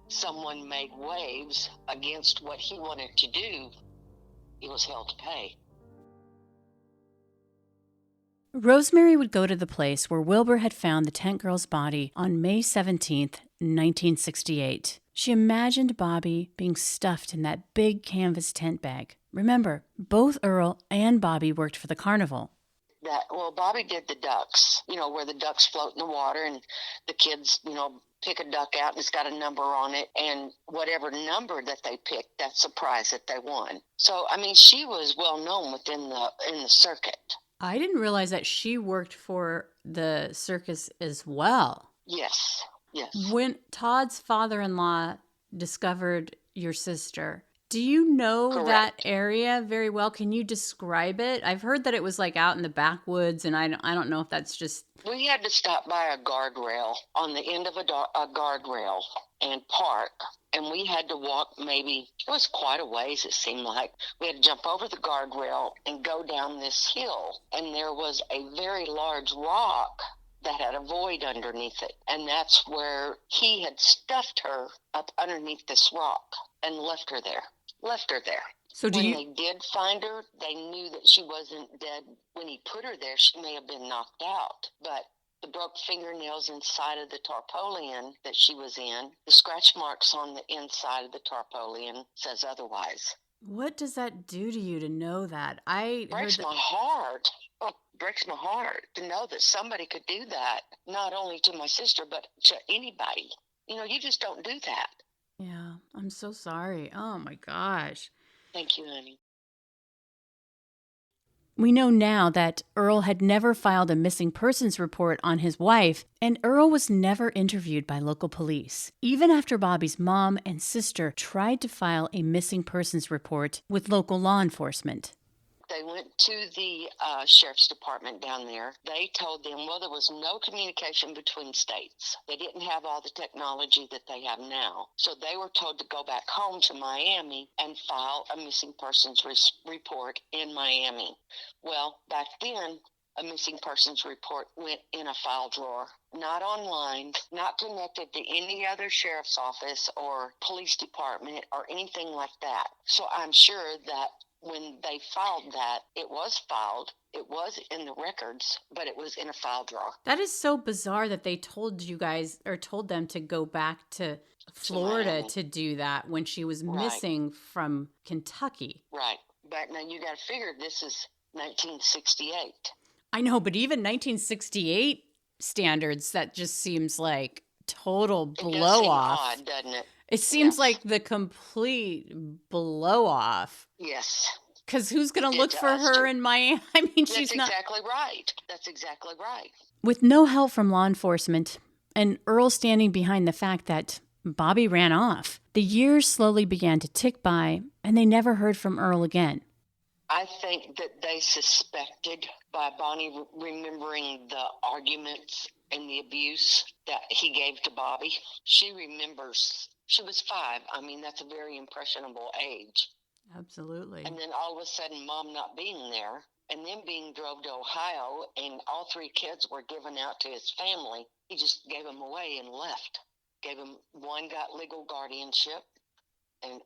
someone made waves against what he wanted to do, he was held to pay. Rosemary would go to the place where Wilbur had found the tent girl's body on May 17th, 1968. She imagined Bobby being stuffed in that big canvas tent bag. Remember, both Earl and Bobby worked for the carnival. Bobby did the ducks, where the ducks float in the water and the kids, pick a duck out and it's got a number on it. And whatever number that they picked, that's the prize that they won. So, she was well known in the circuit. I didn't realize that she worked for the circus as well. Yes. When Todd's father-in-law discovered your sister, do you know Correct. that area very well? Can you describe it? I've heard that it was like out in the backwoods, and I don't know if that's just... We had to stop by a guardrail on the end of a guardrail and park, and we had to walk it was quite a ways, it seemed like. We had to jump over the guardrail and go down this hill, and there was a very large rock that had a void underneath it, and that's where he had stuffed her up underneath this rock and left her there. So when they did find her, they knew that she wasn't dead. When he put her there, she may have been knocked out, but the broke fingernails inside of the tarpaulin that she was in, the scratch marks on the inside of the tarpaulin says otherwise. What does that do to you to know that? Breaks my heart. Oh, breaks my heart to know that somebody could do that, not only to my sister, but to anybody. You just don't do that. Yeah, I'm so sorry. Oh, my gosh. Thank you, honey. We know now that Earl had never filed a missing persons report on his wife, and Earl was never interviewed by local police, even after Bobby's mom and sister tried to file a missing persons report with local law enforcement. They went to the sheriff's department down there. They told them, there was no communication between states. They didn't have all the technology that they have now. So they were told to go back home to Miami and file a missing persons report in Miami. Well, back then, a missing persons report went in a file drawer, not online, not connected to any other sheriff's office or police department or anything like that. So I'm sure that when they filed that, it was in the records, but it was in a file drawer. That is so bizarre that they told you guys, or told them to go back to Florida to do that when she was missing from Kentucky. Right. But now you got to figure this is 1968. I know, but even 1968 standards, that just seems like total blow off. Odd, doesn't it? It seems like the complete blow off. Yes. Because who's going to look for her in Miami? She's not. That's exactly right. With no help from law enforcement, and Earl standing behind the fact that Bobby ran off, the years slowly began to tick by, and they never heard from Earl again. I think that they suspected by Bonnie remembering the arguments and the abuse that he gave to Bobby. She remembers. She was 5. That's a very impressionable age. Absolutely. And then all of a sudden, Mom not being there, and then being drove to Ohio, and all 3 kids were given out to his family. He just gave them away and left. One got legal guardianship, and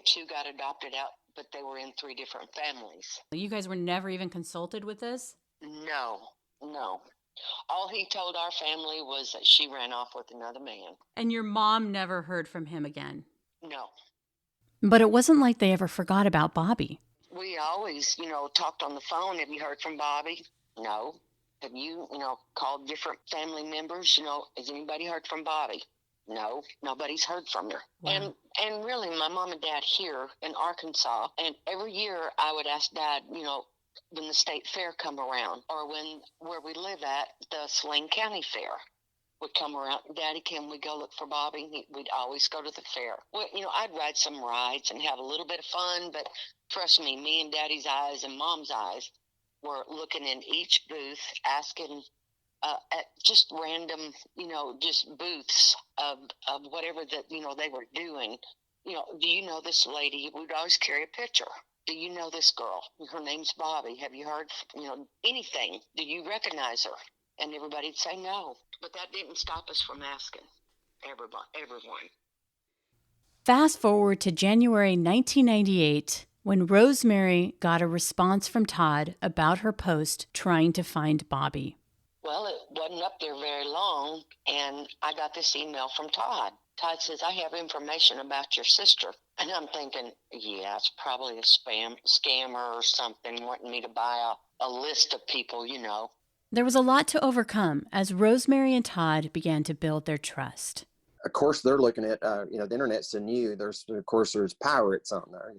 2 got adopted out, but they were in 3 different families. You guys were never even consulted with this? No. All he told our family was that she ran off with another man. And your mom never heard from him again? No. But it wasn't like they ever forgot about Bobby. We always, talked on the phone. Have you heard from Bobby? No. Have you, called different family members? Has anybody heard from Bobby? No, nobody's heard from her. Wow. And really, my mom and dad here in Arkansas, and every year I would ask Dad, when the state fair come around, or where we live at, the Saline County Fair would come around. Daddy, can we go look for Bobby? We'd always go to the fair. Well, I'd ride some rides and have a little bit of fun, but trust me and Daddy's eyes and Mom's eyes were looking in each booth, asking at just random, just booths of whatever that, they were doing. Do you know this lady? We'd always carry a picture. Do you know this girl? Her name's Bobby. Have you heard, anything? Do you recognize her? And everybody'd say no. But that didn't stop us from asking everyone. Fast forward to January 1998, when Rosemary got a response from Todd about her post trying to find Bobby. Well, it wasn't up there very long, and I got this email from Todd Todd says, I have information about your sister. And I'm thinking, yeah, it's probably a scammer or something wanting me to buy a list of people, you know. There was a lot to overcome as Rosemary and Todd began to build their trust. Of course, they're looking at, the internet's so new. There's pirates on there,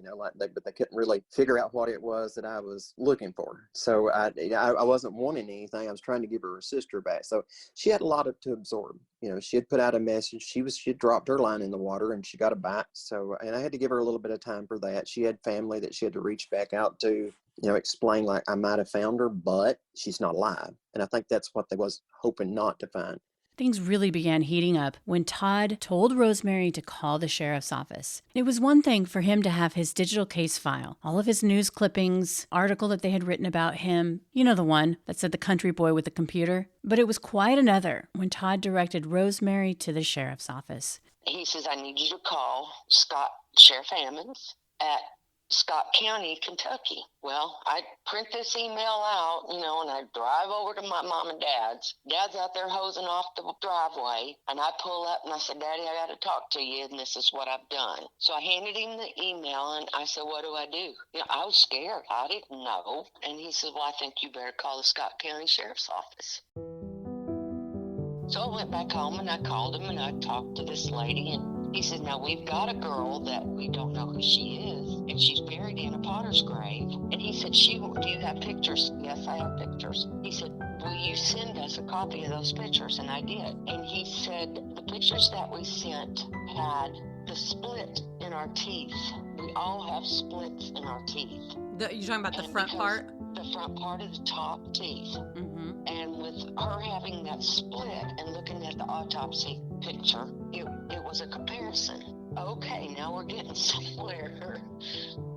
but they couldn't really figure out what it was that I was looking for. So I wasn't wanting anything. I was trying to give her sister back. So she had a lot to absorb. She had put out a message. She had dropped her line in the water and she got it back. So, and I had to give her a little bit of time for that. She had family that she had to reach back out to, explain like I might have found her, but she's not alive. And I think that's what they was hoping not to find. Things really began heating up when Todd told Rosemary to call the sheriff's office. It was one thing for him to have his digital case file, all of his news clippings, article that they had written about him, the one that said the country boy with the computer. But it was quite another when Todd directed Rosemary to the sheriff's office. He says, I need you to call Sheriff Ammons at Scott County, Kentucky. Well, I print this email out, and I drive over to my mom and dad's. Dad's out there hosing off the driveway, and I pull up and I said, Daddy, I got to talk to you, and this is what I've done. So I handed him the email, and I said, what do I do? I was scared. I didn't know. And he said, well, I think you better call the Scott County Sheriff's Office. So I went back home, and I called him, and I talked to this lady, and he said, now we've got a girl that we don't know who she is, and she's buried in a potter's grave. And he said, do you have pictures? Yes, I have pictures. He said, will you send us a copy of those pictures? And I did. And he said, the pictures that we sent had the split in our teeth. We all have splits in our teeth. You're talking about the front part? The front part of the top teeth. Mm-hmm. And with her having that split and looking at the autopsy picture, it was a comparison. Okay, now we're getting somewhere.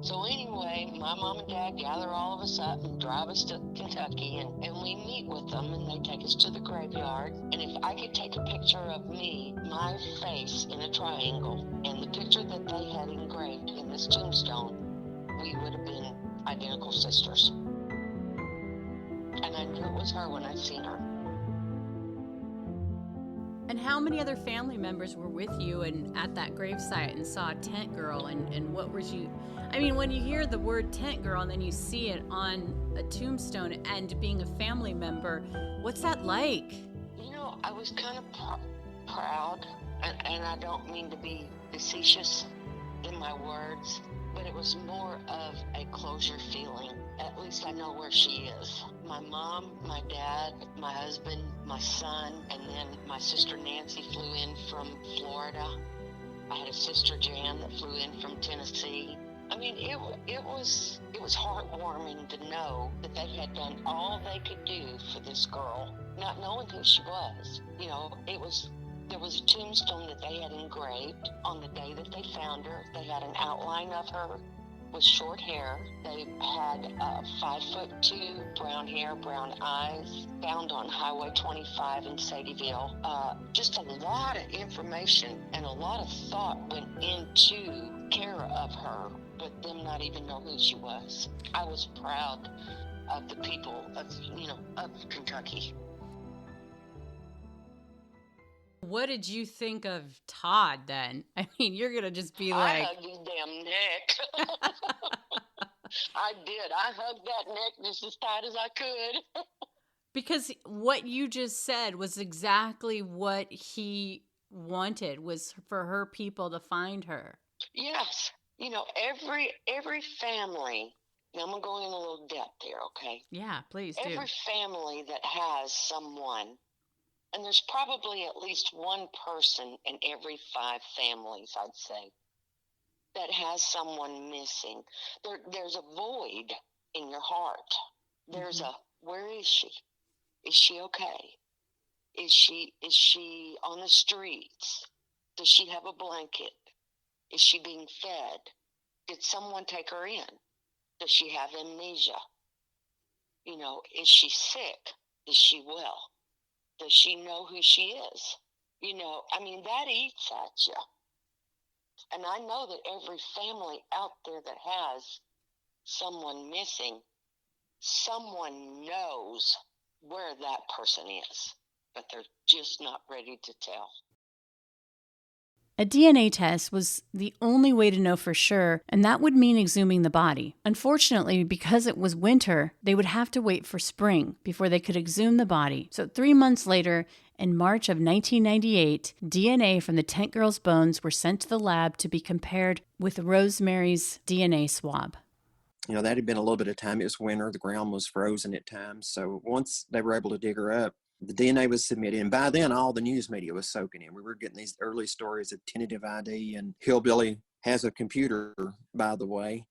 So anyway, my mom and dad gather all of us up and drive us to Kentucky, and we meet with them, and they take us to the graveyard. And if I could take a picture of me, my face in a triangle, and the picture that they had engraved in this tombstone, we would have been identical sisters. And I knew it was her when I seen her. And how many other family members were with you and at that gravesite and saw a tent girl, and what was you... I mean, when you hear the word tent girl and then you see it on a tombstone and being a family member, what's that like? I was kind of proud, and I don't mean to be facetious in my words, but it was more of a closure feeling. At least I know where she is. My mom, my dad, my husband, my son, and then my sister Nancy flew in from Florida. I had a sister Jan that flew in from Tennessee. I mean, it was heartwarming to know that they had done all they could do for this girl, not knowing who she was. There was a tombstone that they had engraved on the day that they found her. They had an outline of her with short hair. They had 5'2", brown hair, brown eyes, found on Highway 25 in Sadieville. Just a lot of information and a lot of thought went into care of her, but them not even know who she was. I was proud of the people of Kentucky. What did you think of Todd then? I mean, you're going to just be like... I hugged his damn neck. I did. I hugged that neck just as tight as I could. Because what you just said was exactly what he wanted, was for her people to find her. Yes. Every family... Now, I'm going to go in a little depth here, okay? Yeah, please do. Every family that has someone... And there's probably at least one person in every 5 families, I'd say, that has someone missing. There's a void in your heart. There's where is she? Is she okay? Is she on the streets? Does she have a blanket? Is she being fed? Did someone take her in? Does she have amnesia? Is she sick? Is she well? Does she know who she is? That eats at you. And I know that every family out there that has someone missing, someone knows where that person is, but they're just not ready to tell. A DNA test was the only way to know for sure, and that would mean exhuming the body. Unfortunately, because it was winter, they would have to wait for spring before they could exhume the body. So 3 months later, in March of 1998, DNA from the tent girl's bones were sent to the lab to be compared with Rosemary's DNA swab. You know, that had been a little bit of time. It was winter. The ground was frozen at times. So once they were able to dig her up, the DNA was submitted. And by then, all the news media was soaking in. We were getting these early stories of tentative ID, and Hillbilly has a computer, by the way.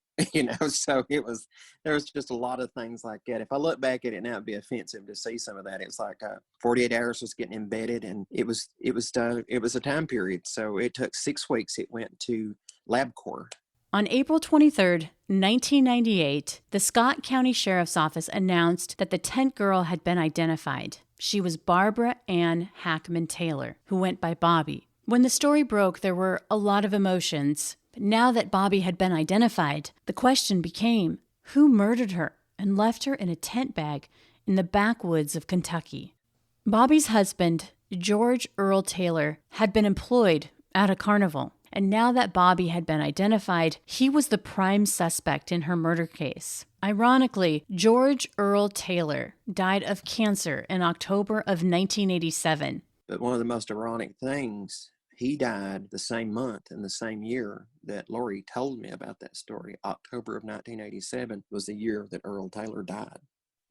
So there was just a lot of things like that. If I look back at it now, it'd be offensive to see some of that. It's like 48 hours was getting embedded, and it was a time period. So it took 6 weeks. It went to LabCorp. On April 23rd, 1998, the Scott County Sheriff's Office announced that the tent girl had been identified. She was Barbara Ann Hackman Taylor, who went by Bobby. When the story broke, there were a lot of emotions. But now that Bobby had been identified, the question became, who murdered her and left her in a tent bag in the backwoods of Kentucky? Bobby's husband, George Earl Taylor, had been employed at a carnival. And now that Bobby had been identified, he was the prime suspect in her murder case. Ironically, George Earl Taylor died of cancer in October of 1987. But one of the most ironic things, he died the same month and the same year that Lori told me about that story. October of 1987 was the year that Earl Taylor died.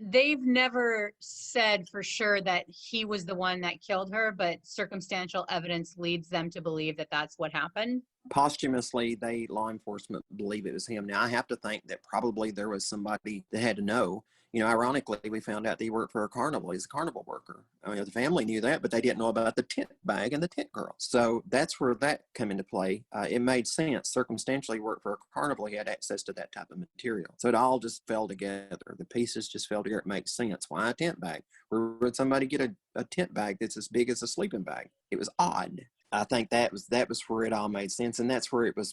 They've never said for sure that he was the one that killed her, but circumstantial evidence leads them to believe that that's what happened. Posthumously, law enforcement believe it was him. Now, I have to think that probably there was somebody that had to know. Ironically, we found out that he worked for a carnival. He's a carnival worker. The family knew that, but they didn't know about the tent bag and the tent girl. So that's where that come into play. It made sense. Circumstantially, he worked for a carnival. He had access to that type of material. So it all just fell together. The pieces just fell together. It makes sense. Why a tent bag? Where would somebody get a tent bag that's as big as a sleeping bag? It was odd. I think that was where it all made sense, and that's where it was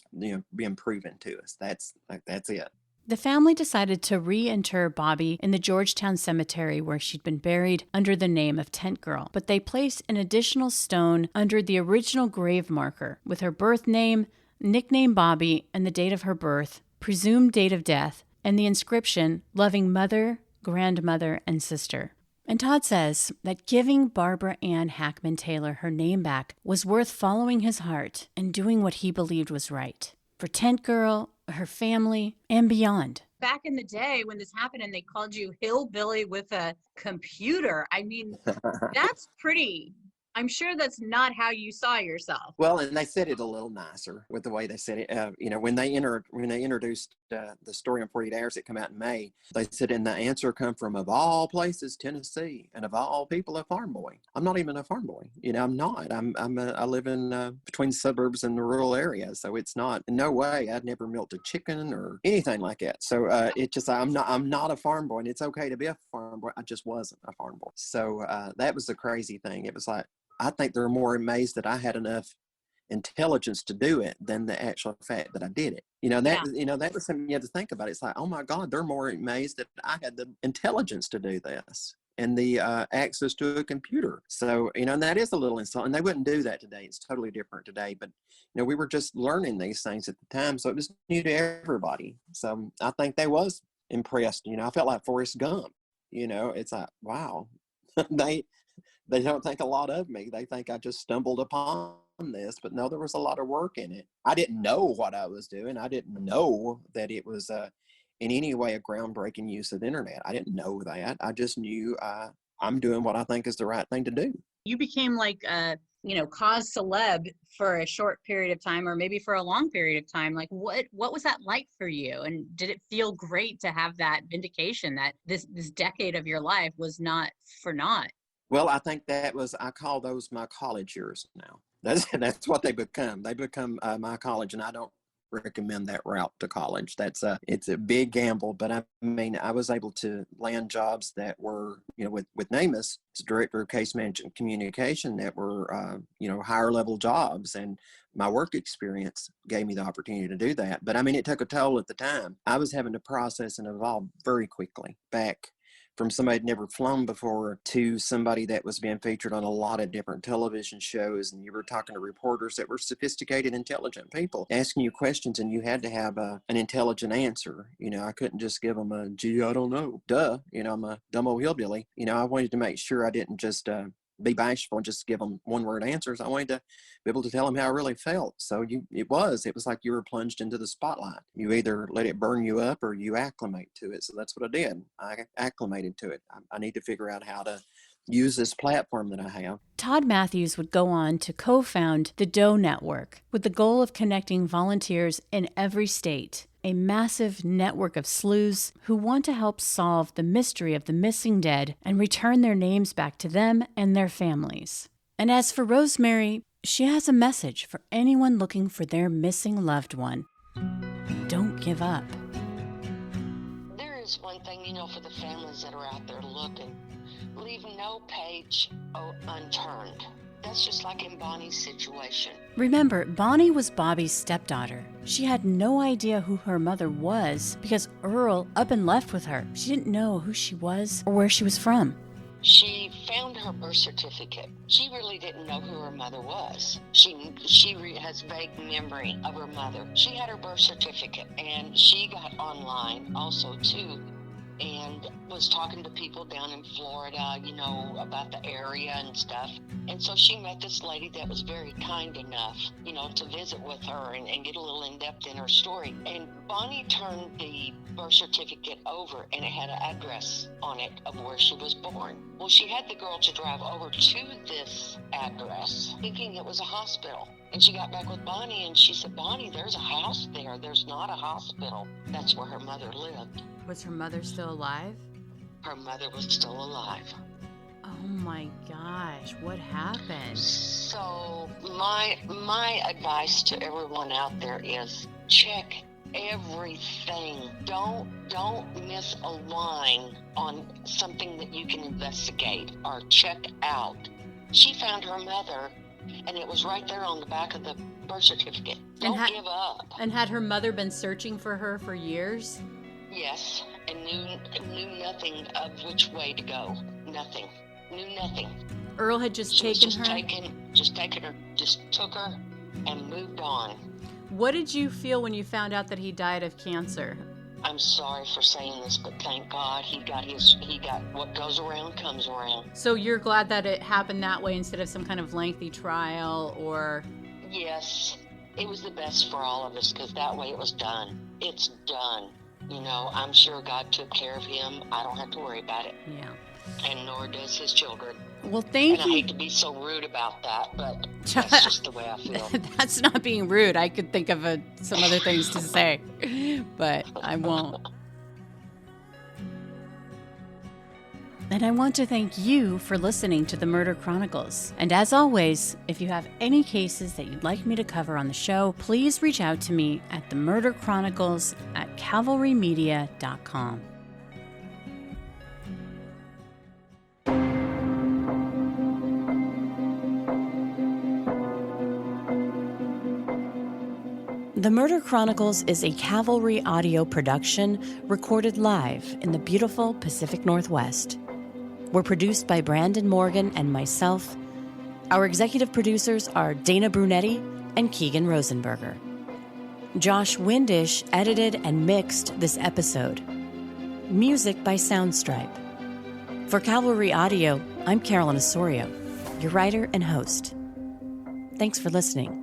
being proven to us. That's it. The family decided to re-inter Bobby in the Georgetown Cemetery where she'd been buried under the name of Tent Girl, but they placed an additional stone under the original grave marker with her birth name, nickname Bobby, and the date of her birth, presumed date of death, and the inscription, loving mother, grandmother, and sister. And Todd says that giving Barbara Ann Hackman Taylor her name back was worth following his heart and doing what he believed was right. For Tent Girl, her family, and beyond. Back in the day when this happened and they called you hillbilly with a computer, I mean, that's pretty... I'm sure that's not how you saw yourself. Well, and they said it a little nicer with the way they said it. When they introduced the story on 48 Hours that come out in May, they said, and the answer come from, of all places, Tennessee, and of all people, a farm boy. I'm not even a farm boy. I'm not. I live in between suburbs and the rural area, so it's not. In no way. I'd never milked a chicken or anything like that. So it just I'm not a farm boy, and it's okay to be a farm boy. I just wasn't a farm boy. So that was the crazy thing. It was like, I think they're more amazed that I had enough intelligence to do it than the actual fact that I did it. That was something you had to think about. It's like, oh my God, they're more amazed that I had the intelligence to do this and the access to a computer. So, and that is a little insulting. They wouldn't do that today. It's totally different today. But, we were just learning these things at the time. So it was new to everybody. So I think they was impressed. I felt like Forrest Gump. It's like, wow, They don't think a lot of me. They think I just stumbled upon this, but no, there was a lot of work in it. I didn't know what I was doing. I didn't know that it was in any way a groundbreaking use of the internet. I didn't know that. I just knew I'm doing what I think is the right thing to do. You became like a, cause celeb for a short period of time, or maybe for a long period of time. Like what was that like for you? And did it feel great to have that vindication that this decade of your life was not for naught? Well, I think I call those my college years now. That's what they become. They become my college, and I don't recommend that route to college. It's a big gamble, but I was able to land jobs that were, with NamUs, as Director of Case Management Communication, that were, higher level jobs, and my work experience gave me the opportunity to do that. But it took a toll at the time. I was having to process and evolve very quickly back from somebody who'd never flown before to somebody that was being featured on a lot of different television shows. And you were talking to reporters that were sophisticated, intelligent people asking you questions, and you had to have an intelligent answer. You know, I couldn't just give them a, gee, I don't know. Duh. You know, I'm a dumb old hillbilly. You know, I wanted to make sure I didn't just be bashful and just give them one-word answers. I wanted to be able to tell them how I really felt. So it was like you were plunged into the spotlight. You either let it burn you up or you acclimate to it. So that's what I did. I acclimated to it. I need to figure out how to use this platform that I have. Todd Matthews would go on to co-found the DOE Network with the goal of connecting volunteers in every state, a massive network of sleuths who want to help solve the mystery of the missing dead and return their names back to them and their families. And as for Rosemary, she has a message for anyone looking for their missing loved one. Don't give up. There is one thing, you know, for the families that are out there looking. Leave no page unturned. That's just like in Bonnie's situation. Remember, Bonnie was Bobby's stepdaughter. She had no idea who her mother was because Earl up and left with her. She didn't know who she was or where she was from. She found her birth certificate. She really didn't know who her mother was. She has vague memory of her mother. She had her birth certificate, and she got online also too, and was talking to people down in Florida, you know, about the area and stuff. And so she met this lady that was very kind enough, you know, to visit with her and get a little in-depth in her story. And Bonnie turned the birth certificate over, and it had an address on it of where she was born. Well, she had the girl to drive over to this address, thinking it was a hospital. And she got back with Bonnie, and she said, Bonnie, there's a house there. There's not a hospital. That's where her mother lived. Was her mother still alive? Her mother was still alive. Oh my gosh, what happened? So my advice to everyone out there is check everything. Don't miss a line on something that you can investigate or check out. She found her mother, and it was right there on the back of the birth certificate. Don't give up. And had her mother been searching for her for years? Yes, and knew nothing of which way to go. Nothing. Knew nothing. Earl had just taken her? Just took her and moved on. What did you feel when you found out that he died of cancer? I'm sorry for saying this, but thank God he got what goes around comes around. So you're glad that it happened that way instead of some kind of lengthy trial or... Yes, it was the best for all of us because that way it was done. It's done. You know, I'm sure God took care of him. I don't have to worry about it. Yeah. And nor does his children. Well, thank you. I hate to be so rude about that, but that's just the way I feel. That's not being rude. I could think of some other things to say, but I won't. And I want to thank you for listening to the Murder Chronicles. And as always, if you have any cases that you'd like me to cover on the show, please reach out to me at themurderchronicles@cavalrymedia.com. The Murder Chronicles is a Cavalry audio production recorded live in the beautiful Pacific Northwest. We're produced by Brandon Morgan and myself. Our executive producers are Dana Brunetti and Keegan Rosenberger. Josh Windish edited and mixed this episode. Music by Soundstripe. For Cavalry Audio, I'm Carolyn Osorio, your writer and host. Thanks for listening.